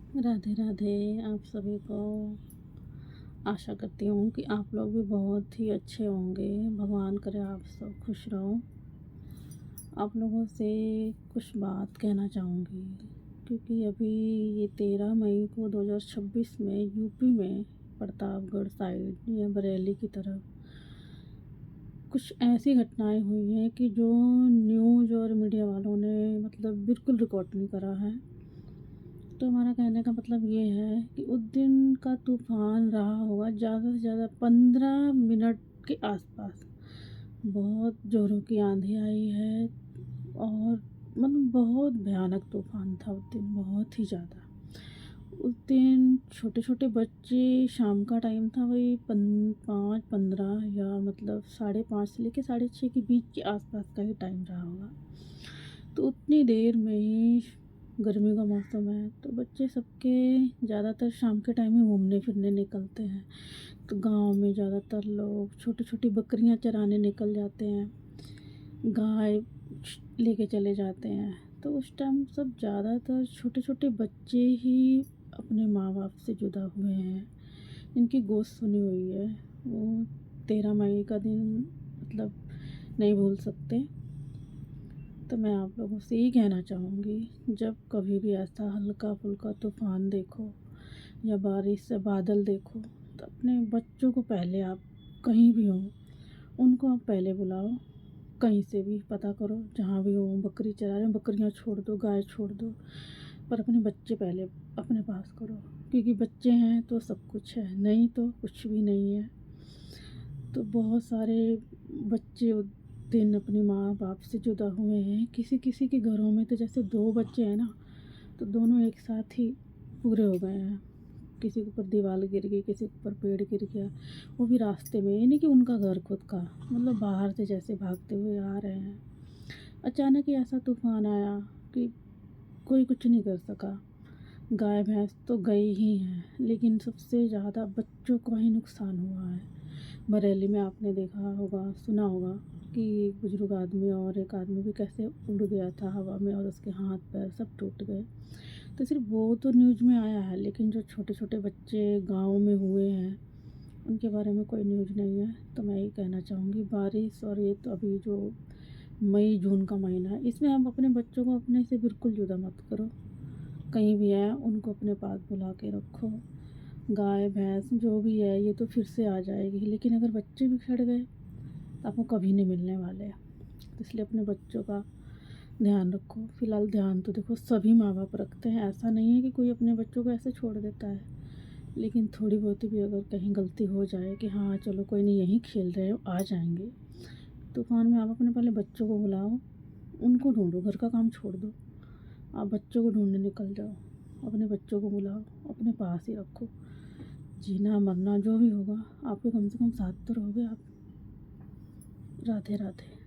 राधे राधे। आप सभी को आशा करती हूँ कि आप लोग भी बहुत ही अच्छे होंगे। भगवान करे आप सब खुश रहो। आप लोगों से कुछ बात कहना चाहूँगी क्योंकि अभी ये 13 मई को 2026 में यूपी में प्रतापगढ़ साइड या बरेली की तरफ कुछ ऐसी घटनाएं हुई हैं कि जो न्यूज़ और मीडिया वालों ने मतलब बिल्कुल रिकॉर्ड नहीं करा है। तो हमारा कहने का मतलब ये है कि उस दिन का तूफ़ान रहा होगा ज़्यादा से ज़्यादा 15 मिनट के आसपास। बहुत ज़ोरों की आंधी आई है और मतलब बहुत भयानक तूफ़ान था उस दिन, बहुत ही ज़्यादा। उस दिन छोटे-छोटे बच्चे, शाम का टाइम था, वही 5:15 या मतलब 5:30 से लेके 6:30 के बीच के आसपास का ही टाइम रहा होगा। तो उतनी देर में ही गर्मी का मौसम है तो बच्चे सबके ज़्यादातर शाम के टाइम ही घूमने फिरने निकलते हैं। तो गांव में ज़्यादातर लोग छोटी छोटी बकरियां चराने निकल जाते हैं, गाय लेके चले जाते हैं। तो उस टाइम सब ज़्यादातर छोटे छोटे बच्चे ही अपने माँ बाप से जुदा हुए हैं, इनकी गोश्त सुनी हुई है। वो 13 मई का दिन मतलब नहीं भूल सकते। तो मैं आप लोगों से यही कहना चाहूँगी, जब कभी भी ऐसा हल्का फुल्का तूफ़ान देखो या बारिश से बादल देखो तो अपने बच्चों को पहले आप कहीं भी हो उनको आप पहले बुलाओ। कहीं से भी पता करो, जहाँ भी हो, बकरी चरा रहे हैं बकरियाँ छोड़ दो, गाय छोड़ दो, पर अपने बच्चे पहले अपने पास करो। क्योंकि बच्चे हैं तो सब कुछ है, नहीं तो कुछ भी नहीं है। तो बहुत सारे बच्चे उस दिन अपने माँ बाप से जुदा हुए हैं। किसी किसी के घरों में तो जैसे 2 बच्चे हैं ना, तो दोनों एक साथ ही पूरे हो गए हैं। किसी के ऊपर दीवार गिर गई, किसी के ऊपर पेड़ गिर गया, वो भी रास्ते में, ये नहीं कि उनका घर खुद का, मतलब बाहर से जैसे भागते हुए आ रहे हैं। अचानक ही ऐसा तूफान आया कि कोई कुछ नहीं कर सका। गाय भैंस तो गई ही हैं, लेकिन सबसे ज़्यादा बच्चों को ही नुकसान हुआ है। बरेली में आपने देखा होगा, सुना होगा कि एक बुजुर्ग आदमी और एक आदमी भी कैसे उड़ गया था हवा में और उसके हाथ पैर सब टूट गए। तो सिर्फ वो तो न्यूज़ में आया है, लेकिन जो छोटे छोटे बच्चे गांव में हुए हैं उनके बारे में कोई न्यूज़ नहीं है। तो मैं यही कहना चाहूँगी, बारिश और ये तो अभी जो मई जून का महीना है, इसमें हम अपने बच्चों को अपने से बिल्कुल जुदा मत करो। कहीं भी है उनको अपने पास बुला के रखो। गाय भैंस जो भी है ये तो फिर से आ जाएगी, लेकिन अगर बच्चे बिछड़ गए तो आपको कभी नहीं मिलने वाले। तो इसलिए अपने बच्चों का ध्यान रखो। फ़िलहाल ध्यान तो देखो सभी माँ बाप रखते हैं, ऐसा नहीं है कि कोई अपने बच्चों को ऐसे छोड़ देता है। लेकिन थोड़ी बहुत भी अगर कहीं गलती हो जाए कि हाँ चलो कोई नहीं, यहीं खेल रहे हो, आ जाएंगे, तूफान में आप अपने पहले बच्चों को बुलाओ, उनको ढूंढो, घर का काम छोड़ दो, आप बच्चों को ढूंढने निकल जाओ। अपने बच्चों को बुलाओ, अपने पास ही रखो। जीना मरना जो भी होगा आपके कम से कम साथ तो रहोगे आप। राधे राधे।